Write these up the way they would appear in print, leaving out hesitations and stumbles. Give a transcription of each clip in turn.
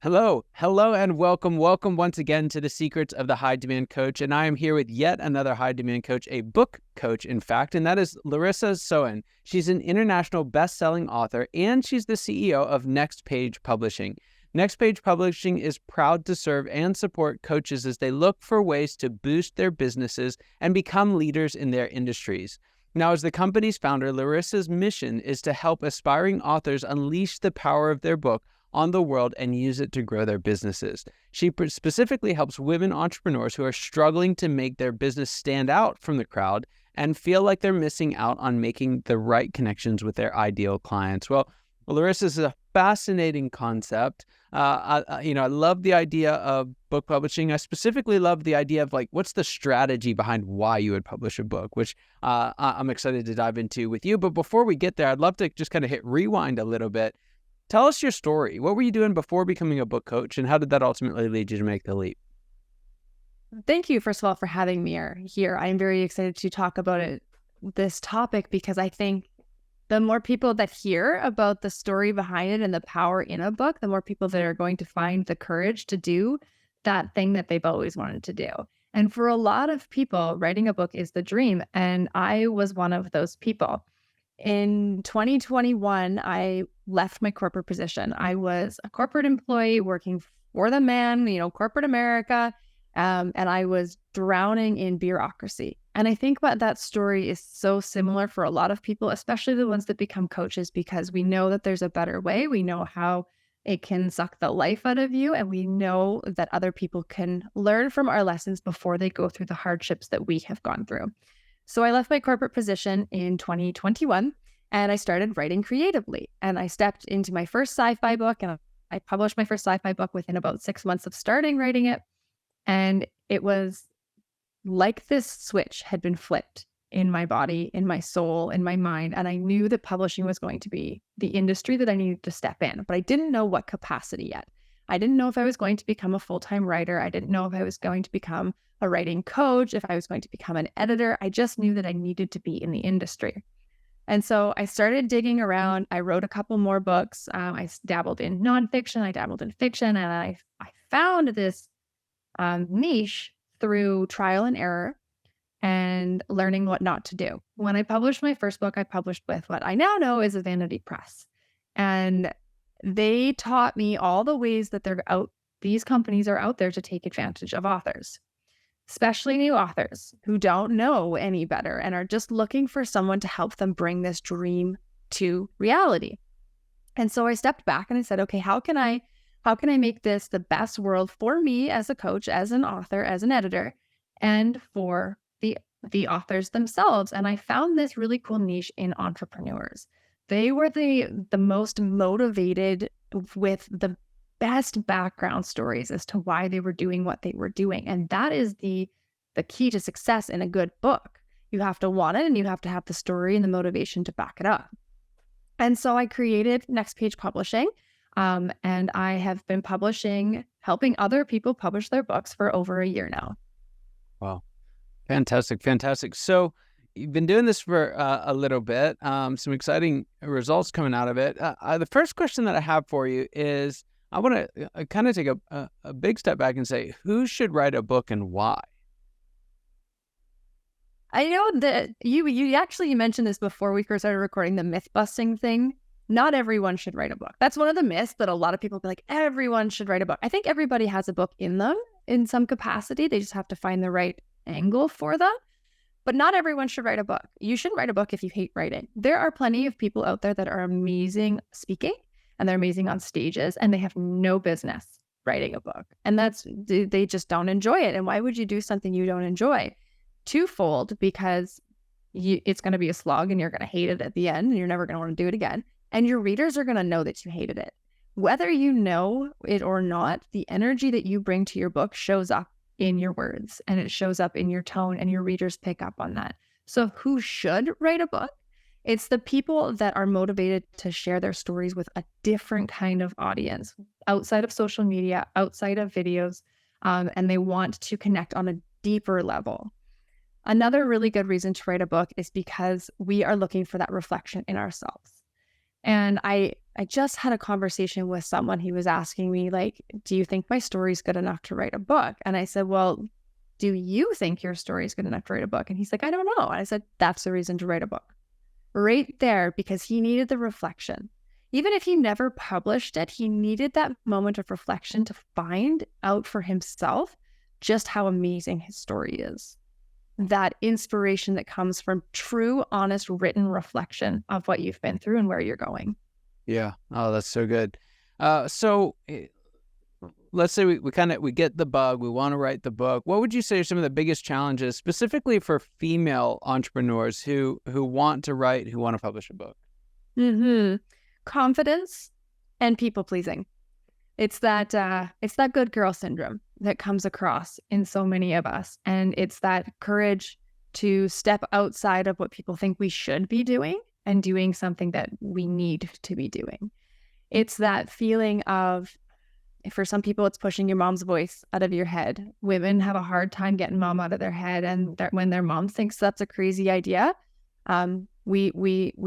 Hello, and welcome once again to the Secrets of the High Demand Coach. And I am here with yet another high demand coach, a book coach, in fact, and that is Larissa Soehn. She's an international best-selling author, and she's the CEO of Next Page Publishing. Next Page Publishing is proud to serve and support coaches as they look for ways to boost their businesses and become leaders in their industries. Now, as the company's founder, Larissa's mission is to help aspiring authors unleash the power of their book on the world and use it to grow their businesses. She specifically helps women entrepreneurs who are struggling to make their business stand out from the crowd and feel like they're missing out on making the right connections with their ideal clients. Well, Larissa is a fascinating concept. I love the idea of book publishing. I specifically love the idea of what's the strategy behind why you would publish a book, which I'm excited to dive into with you. But before we get there, I'd love to just kind of hit rewind a little bit. Tell us your story. What were you doing before becoming a book coach, and how did that ultimately lead you to make the leap? Thank you, first of all, for having me here. I'm very excited to talk about this topic, because I think the more people that hear about the story behind it and the power in a book, the more people that are going to find the courage to do that thing that they've always wanted to do. And for a lot of people, writing a book is the dream. And I was one of those people. In 2021, I left my corporate position. I was a corporate employee working for the man, corporate America, and I was drowning in bureaucracy. And I think that story is so similar for a lot of people, especially the ones that become coaches, because we know that there's a better way. We know how it can suck the life out of you, and we know that other people can learn from our lessons before they go through the hardships that we have gone through. So I left my corporate position in 2021, and I started writing creatively. And I stepped into my first sci-fi book, and I published my first sci-fi book within about 6 months of starting writing it. And it was like this switch had been flipped in my body, in my soul, in my mind. And I knew that publishing was going to be the industry that I needed to step in, but I didn't know what capacity yet. I didn't know if I was going to become a full-time writer. I didn't know if I was going to become a writing coach, if I was going to become an editor. I just knew that I needed to be in the industry. And so I started digging around. I wrote a couple more books. I dabbled in nonfiction. I dabbled in fiction. And I found this niche through trial and error and learning what not to do. When I published my first book, I published with what I now know is a vanity press. And they taught me all the ways that these companies are out there to take advantage of authors, especially new authors who don't know any better and are just looking for someone to help them bring this dream to reality. And so I stepped back and I said, okay, how can I make this the best world for me as a coach, as an author, as an editor, and for the authors themselves? And I found this really cool niche in entrepreneurs. They were the most motivated, with the best background stories as to why they were doing what they were doing. And that is the key to success in a good book. You have to want it, and you have to have the story and the motivation to back it up. And so I created Next Page Publishing. And I have been helping other people publish their books for over a year now. Wow. Fantastic. So you've been doing this for a little bit, some exciting results coming out of it. The first question that I have for you is, I want to kind of take a big step back and say, who should write a book and why? I know that you actually mentioned this before we first started recording, the myth busting thing. Not everyone should write a book. That's one of the myths that a lot of people be like, everyone should write a book. I think everybody has a book in them in some capacity. They just have to find the right angle for them. But not everyone should write a book. You shouldn't write a book if you hate writing. There are plenty of people out there that are amazing speaking, and they're amazing on stages, and they have no business writing a book. And they just don't enjoy it. And why would you do something you don't enjoy? Twofold, because it's going to be a slog and you're going to hate it at the end, and you're never going to want to do it again. And your readers are going to know that you hated it. Whether you know it or not, the energy that you bring to your book shows up in your words, and it shows up in your tone, and your readers pick up on that. So who should write a book? It's the people that are motivated to share their stories with a different kind of audience outside of social media, outside of videos, and they want to connect on a deeper level. Another really good reason to write a book is because we are looking for that reflection in ourselves. And I I just had a conversation with someone who was asking me, like, do you think my story is good enough to write a book? And I said, well, do you think your story is good enough to write a book? And he's like, I don't know. And I said, that's the reason to write a book. Right there, because he needed the reflection. Even if he never published it, he needed that moment of reflection to find out for himself just how amazing his story is. That inspiration that comes from true, honest, written reflection of what you've been through and where you're going. Yeah. Oh, that's so good. So let's say we get the bug, we want to write the book. What would you say are some of the biggest challenges, specifically for female entrepreneurs who want to write, who want to publish a book? Confidence and people pleasing. It's that good girl syndrome that comes across in so many of us. And it's that courage to step outside of what people think we should be doing and doing something that we need to be doing. It's that feeling of, for some people, it's pushing your mom's voice out of your head. Women have a hard time getting mom out of their head. And when their mom thinks that's a crazy idea, we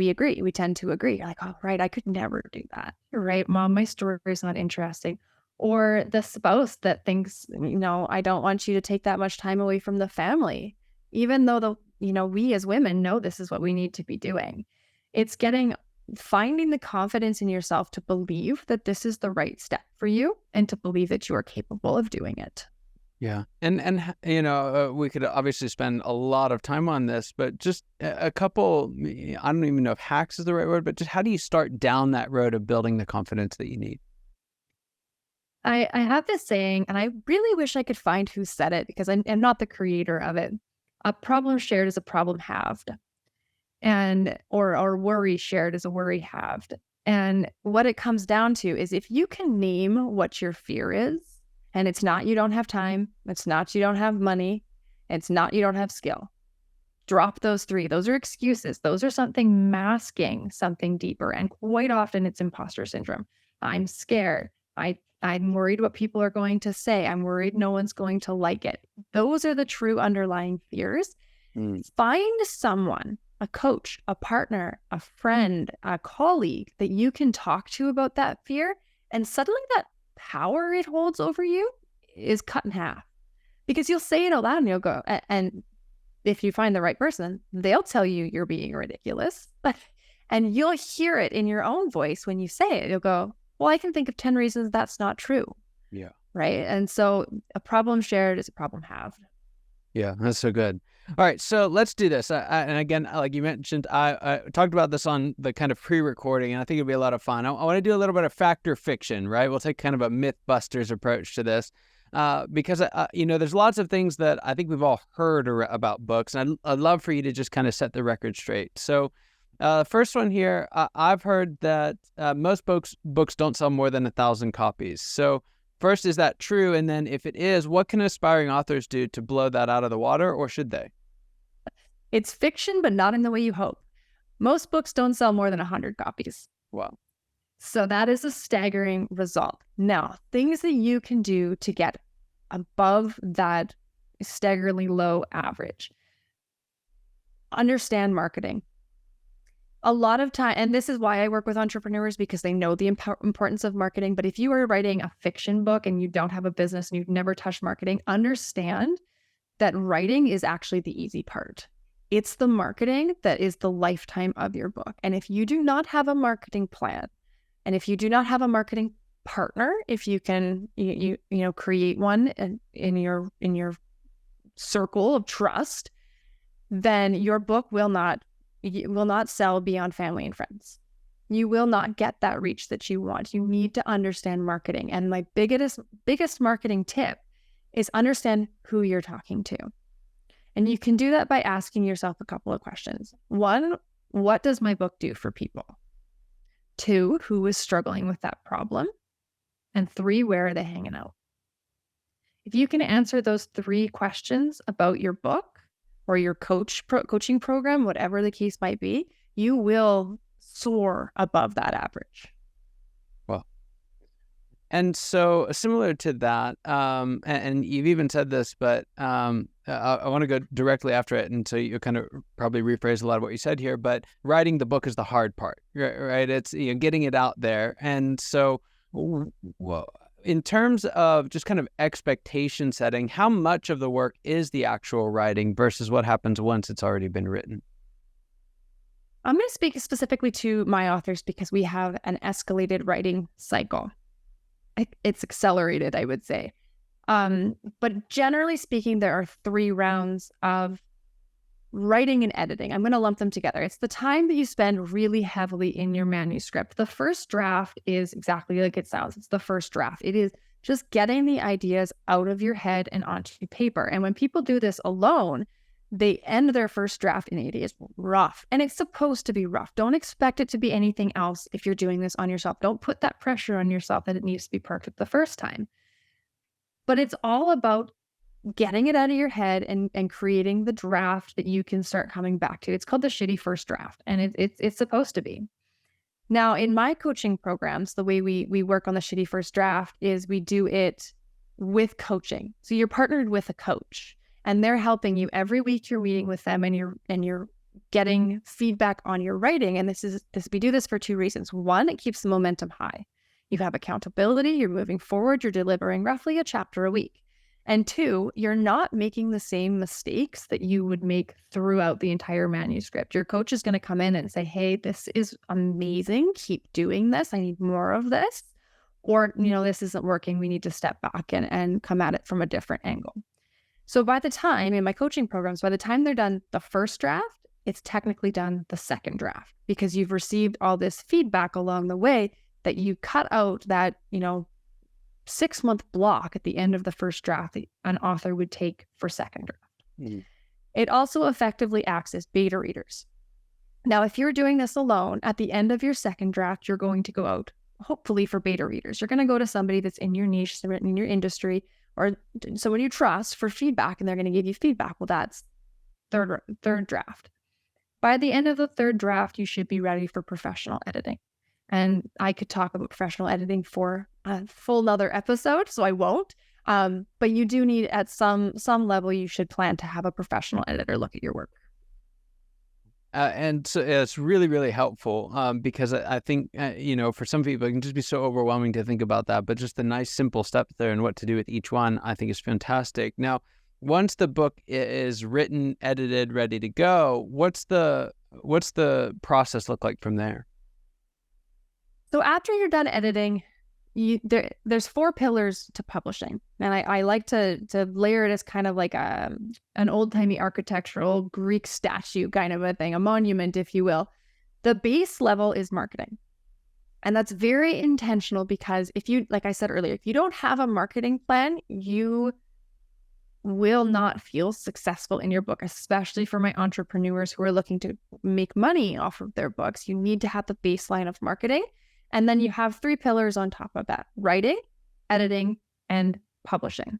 agree. We tend to agree. You're like, oh, right, I could never do that. You're right, mom, my story is not interesting. Or the spouse that thinks, I don't want you to take that much time away from the family, even though we as women know this is what we need to be doing. It's finding the confidence in yourself to believe that this is the right step for you and to believe that you are capable of doing it. Yeah. And we could obviously spend a lot of time on this, but just a couple, I don't even know if hacks is the right word, but just how do you start down that road of building the confidence that you need? I have this saying, and I really wish I could find who said it because I'm not the creator of it. A problem shared is a problem halved. Or worry shared is a worry halved. And what it comes down to is if you can name what your fear is, and it's not you don't have time, it's not you don't have money, it's not you don't have skill. Drop those three. Those are excuses. Those are something masking something deeper. And quite often it's imposter syndrome. I'm scared. I'm worried what people are going to say. I'm worried no one's going to like it. Those are the true underlying fears. Find someone, a coach, a partner, a friend, a colleague that you can talk to about that fear, and suddenly that power it holds over you is cut in half. Because you'll say it out loud and you'll go, and if you find the right person, they'll tell you you're being ridiculous. And you'll hear it in your own voice when you say it. You'll go, well, I can think of 10 reasons that's not true. Yeah. Right. And so a problem shared is a problem halved. Yeah, that's so good. All right, so let's do this. And again, like you mentioned, I talked about this on the kind of pre-recording, and I think it'll be a lot of fun. I want to do a little bit of fact or fiction, right? We'll take kind of a Mythbusters approach to this because, there's lots of things that I think we've all heard about books, and I'd love for you to just kind of set the record straight. So first one here, I've heard that most books don't sell more than 1,000 copies. So first, is that true? And then if it is, what can aspiring authors do to blow that out of the water, or should they? It's fiction, but not in the way you hope. Most books don't sell more than 100 copies. Wow. So that is a staggering result. Now, things that you can do to get above that staggeringly low average. Understand marketing. A lot of time, and this is why I work with entrepreneurs, because they know the importance of marketing. But if you are writing a fiction book and you don't have a business and you've never touched marketing, understand that writing is actually the easy part. It's the marketing that is the lifetime of your book. And if you do not have a marketing plan, and if you do not have a marketing partner, if you can, create one in your circle of trust, then your book will not sell beyond family and friends. You will not get that reach that you want. You need to understand marketing. And my biggest marketing tip is understand who you're talking to. And you can do that by asking yourself a couple of questions. 1, what does my book do for people? 2, who is struggling with that problem? And 3, where are they hanging out? If you can answer those 3 questions about your book or your coaching program, whatever the case might be, you will soar above that average. Well, and so similar to that, and you've even said this, but I want to go directly after it, and so you kind of probably rephrase a lot of what you said here. But writing the book is the hard part, right? It's getting it out there, and so well, in terms of just kind of expectation setting, how much of the work is the actual writing versus what happens once it's already been written? I'm going to speak specifically to my authors because we have an escalated writing cycle. It's accelerated, I would say. But generally speaking, there are 3 rounds of writing and editing. I'm going to lump them together. It's the time that you spend really heavily in your manuscript. The first draft is exactly like it sounds. It's the first draft. It is just getting the ideas out of your head and onto paper. And when people do this alone, they end their first draft and it is rough. And it's supposed to be rough. Don't expect it to be anything else if you're doing this on yourself. Don't put that pressure on yourself that it needs to be perfect the first time. But it's all about getting it out of your head and creating the draft that you can start coming back to. It's called the shitty first draft, and it's supposed to be. Now, in my coaching programs, the way we work on the shitty first draft is we do it with coaching. So you're partnered with a coach, and they're helping you every week. You're meeting with them, and you're getting feedback on your writing. And we do this for 2 reasons. One, it keeps the momentum high. You have accountability. You're moving forward. You're delivering roughly a chapter a week. And 2, you're not making the same mistakes that you would make throughout the entire manuscript. Your coach is going to come in and say, hey, this is amazing. Keep doing this. I need more of this. Or, this isn't working. We need to step back and come at it from a different angle. So by the time, in my coaching programs, by the time they're done the first draft, it's technically done the second draft because you've received all this feedback along the way that you cut out that, 6-month block at the end of the first draft that an author would take for second draft. Mm-hmm. It also effectively acts as beta readers. Now, if you're doing this alone, at the end of your second draft, you're going to go out, hopefully, for beta readers. You're going to go to somebody that's in your niche, in your industry, or someone you trust for feedback, and they're going to give you feedback. Well, that's third draft. By the end of the third draft, you should be ready for professional editing. And I could talk about professional editing for a full another episode, so I won't. But you do need, at some level, you should plan to have a professional editor look at your work. And so it's really, really helpful because I think, for some people, it can just be so overwhelming to think about that. But just the nice, simple steps there and what to do with each one, I think is fantastic. Now, once the book is written, edited, ready to go, what's the process look like from there? So after you're done editing, there's 4 pillars to publishing. And I like to layer it as kind of like an old-timey architectural Greek statue kind of a thing, a monument, if you will. The base level is marketing. And that's very intentional because like I said earlier, if you don't have a marketing plan, you will not feel successful in your book, especially for my entrepreneurs who are looking to make money off of their books. You need to have the baseline of marketing. And then you have 3 pillars on top of that: writing, editing, and publishing.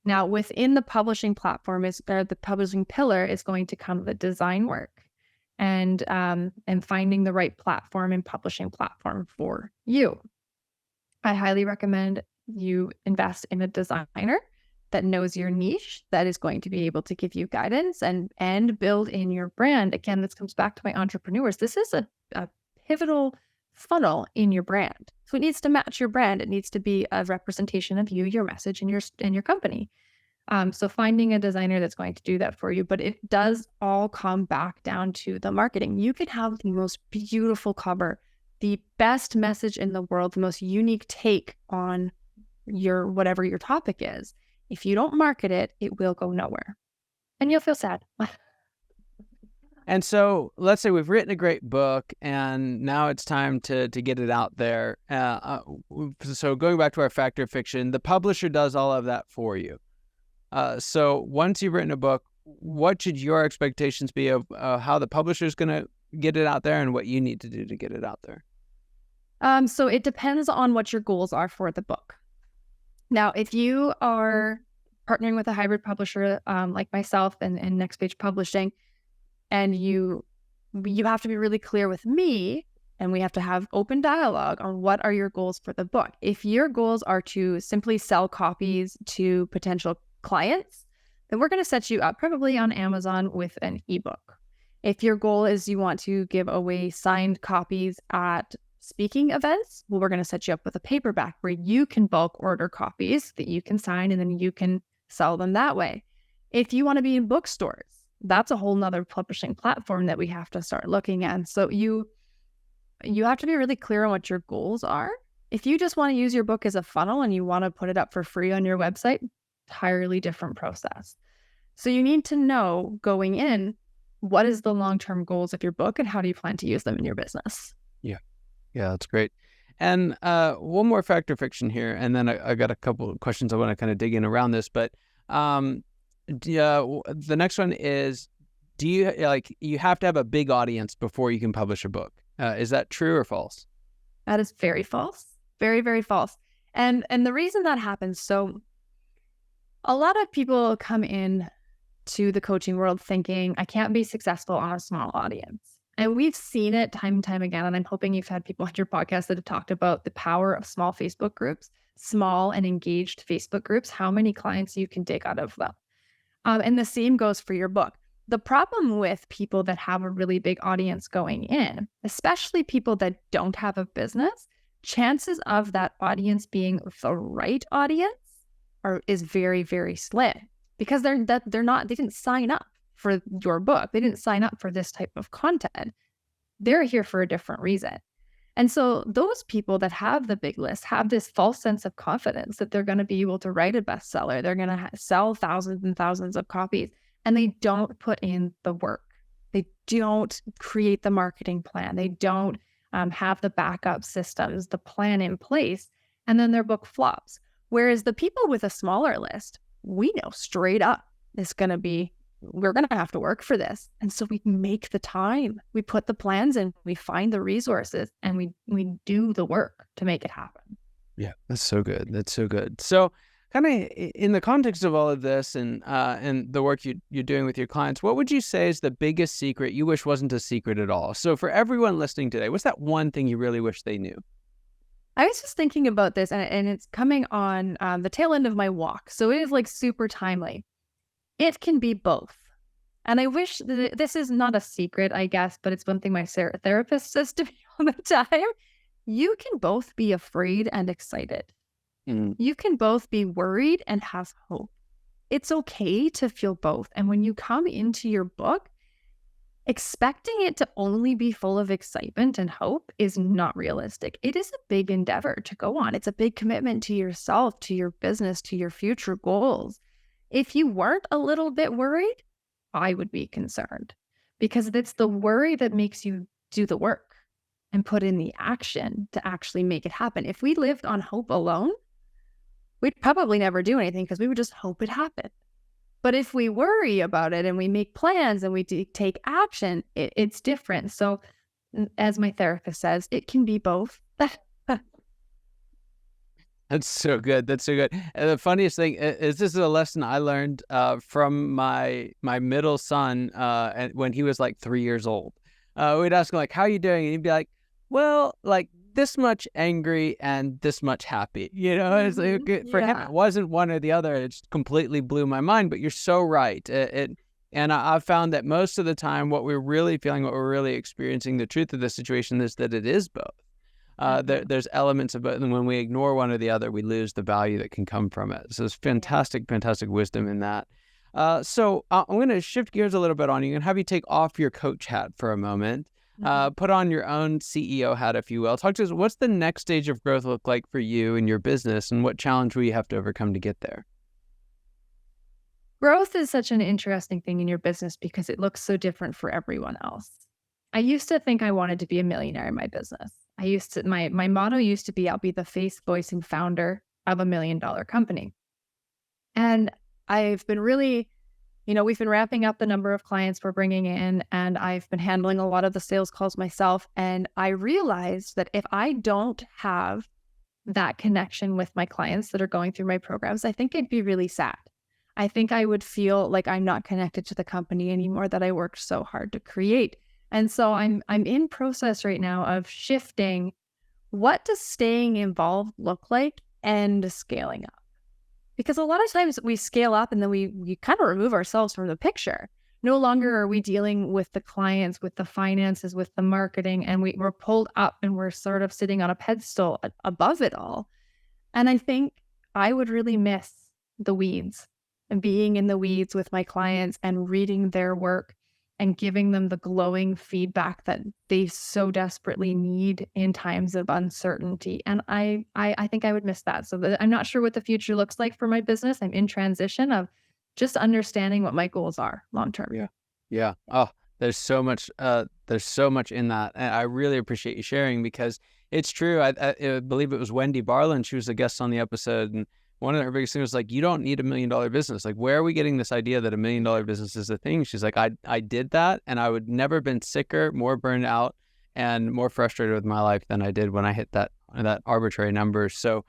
Now, within the publishing platform the publishing pillar is going to come the design work and finding the right platform and publishing platform for you. I highly recommend you invest in a designer that knows your niche, that is going to be able to give you guidance and build in your brand. Again, this comes back to my entrepreneurs. This is a pivotal funnel in your brand. So it needs to match your brand. It needs to be a representation of you, your message, and your company. So finding a designer that's going to do that for you, but it does all come back down to the marketing. You could have the most beautiful cover, the best message in the world, the most unique take on whatever your topic is. If you don't market it, it will go nowhere. And you'll feel sad. And so let's say we've written a great book and now it's time to get it out there. So going back to our factor of fiction, the publisher does all of that for you. So once you've written a book, what should your expectations be of how the publisher is going to get it out there and what you need to do to get it out there? So it depends on what your goals are for the book. Now, if you are partnering with a hybrid publisher like myself and Next Page Publishing, and you have to be really clear with me, and we have to have open dialogue on what are your goals for the book. If your goals are to simply sell copies to potential clients, then we're going to set you up probably on Amazon with an ebook. If your goal is you want to give away signed copies at speaking events, well, we're going to set you up with a paperback where you can bulk order copies that you can sign and then you can sell them that way. If you want to be in bookstores, that's a whole nother publishing platform that we have to start looking at. So you have to be really clear on what your goals are. If you just want to use your book as a funnel and you want to put it up for free on your website, entirely different process. So you need to know going in, what is the long-term goals of your book and how do you plan to use them in your business? Yeah, that's great. And one more fact or fiction here, and then I got a couple of questions I want to kind of dig in around this. But the next one is, do you have to have a big audience before you can publish a book? Is that true or false? That is very false. Very, very false. And the reason that happens, so a lot of people come in to the coaching world thinking, I can't be successful on a small audience. And we've seen it time and time again. And I'm hoping you've had people on your podcast that have talked about the power of small Facebook groups, small and engaged Facebook groups, how many clients you can dig out of them. And the same goes for your book. The problem with people that have a really big audience going in, especially people that don't have a business, chances of that audience being the right audience is very, very slim because they didn't sign up for your book. They didn't sign up for this type of content. They're here for a different reason. And so those people that have the big list have this false sense of confidence that they're going to be able to write a bestseller. They're going to sell thousands and thousands of copies, and they don't put in the work. They don't create the marketing plan. They don't have the backup systems, the plan in place, and then their book flops. Whereas the people with a smaller list, we know straight up we're going to have to work for this. And so we make the time, we put the plans in, we find the resources, and we do the work to make it happen. Yeah, that's so good. That's so good. So kind of in the context of all of this and the work you're doing with your clients, what would you say is the biggest secret you wish wasn't a secret at all? So for everyone listening today, what's that one thing you really wish they knew? I was just thinking about this, and it's coming on the tail end of my walk. So it is like super timely. It can be both. And I wish that this is not a secret, I guess, but it's one thing my therapist says to me all the time. You can both be afraid and excited. You can both be worried and have hope. It's okay to feel both. And when you come into your book, expecting it to only be full of excitement and hope is not realistic. It is a big endeavor to go on. It's a big commitment to yourself, to your business, to your future goals. If you weren't a little bit worried, I would be concerned because it's the worry that makes you do the work and put in the action to actually make it happen. If we lived on hope alone, we'd probably never do anything because we would just hope it happened. But if we worry about it and we make plans and we take action, it's different. So as my therapist says, it can be both. That's so good. That's so good. And the funniest thing is this is a lesson I learned from my middle son when he was like 3 years old. We'd ask him like, how are you doing? And he'd be like, well, like this much angry and this much happy. You know, it's like, for him, it wasn't one or the other. It just completely blew my mind. But you're so right. And I've found that most of the time what we're really feeling, what we're really experiencing, the truth of the situation is that it is both. There's elements of it, and when we ignore one or the other, we lose the value that can come from it. So there's fantastic wisdom in that. So I'm going to shift gears a little bit on you and have you take off your coach hat for a moment, put on your own CEO hat, if you will. Talk to us, what's the next stage of growth look like for you and your business, and what challenge will you have to overcome to get there? Growth is such an interesting thing in your business because it looks so different for everyone else. I used to think I wanted to be a millionaire in my business. My motto used to be, I'll be the face, voice, and founder of $1 million company. And I've been really, we've been ramping up the number of clients we're bringing in, and I've been handling a lot of the sales calls myself. And I realized that if I don't have that connection with my clients that are going through my programs, I think I'd be really sad. I think I would feel like I'm not connected to the company anymore that I worked so hard to create. And so I'm in process right now of shifting what does staying involved look like and scaling up. Because a lot of times we scale up and then we kind of remove ourselves from the picture. No longer are we dealing with the clients, with the finances, with the marketing, and we're pulled up and we're sort of sitting on a pedestal above it all. And I think I would really miss the weeds and being in the weeds with my clients and reading their work and giving them the glowing feedback that they so desperately need in times of uncertainty. And I think I would miss that. So I'm not sure what the future looks like for my business. I'm in transition of just understanding what my goals are long term. Yeah. Yeah. Oh, there's so much in that. And I really appreciate you sharing, because it's true. I believe it was Wendy Barland. She was a guest on the episode. And one of her biggest things was like, you don't need $1 million business. Like, where are we getting this idea that $1 million business is a thing? She's like, I did that, and I would never been sicker, more burned out, and more frustrated with my life than I did when I hit that arbitrary number. So,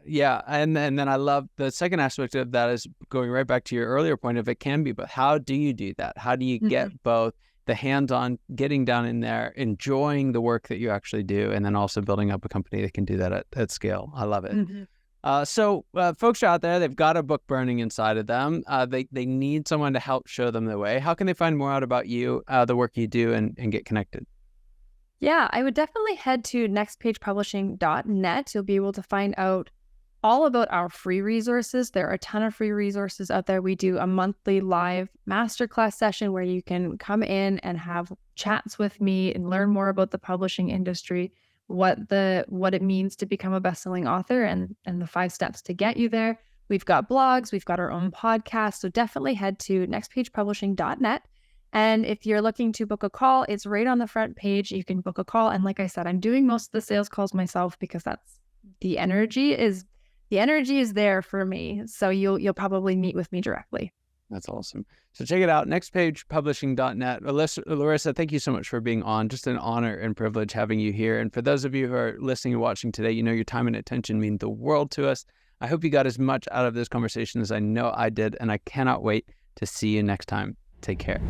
yeah. And then I love the second aspect of that is going right back to your earlier point of it can be, but how do you do that? How do you get both the hands-on, getting down in there, enjoying the work that you actually do, and then also building up a company that can do that at scale? I love it. So folks are out there, they've got a book burning inside of them. They need someone to help show them the way. How can they find more out about you, the work you do, and get connected? Yeah, I would definitely head to nextpagepublishing.net. You'll be able to find out all about our free resources. There are a ton of free resources out there. We do a monthly live masterclass session where you can come in and have chats with me and learn more about the publishing industry, what it means to become a best-selling author, and the 5 steps to get you there. We've got blogs, we've got our own podcast. So definitely head to nextpagepublishing.net. And if you're looking to book a call, it's right on the front page. You can book a call. And like I said, I'm doing most of the sales calls myself because that's the energy is there for me. So you'll probably meet with me directly. That's awesome. So check it out, nextpagepublishing.net. Larissa, thank you so much for being on. Just an honor and privilege having you here. And for those of you who are listening and watching today, you know your time and attention mean the world to us. I hope you got as much out of this conversation as I know I did, and I cannot wait to see you next time. Take care.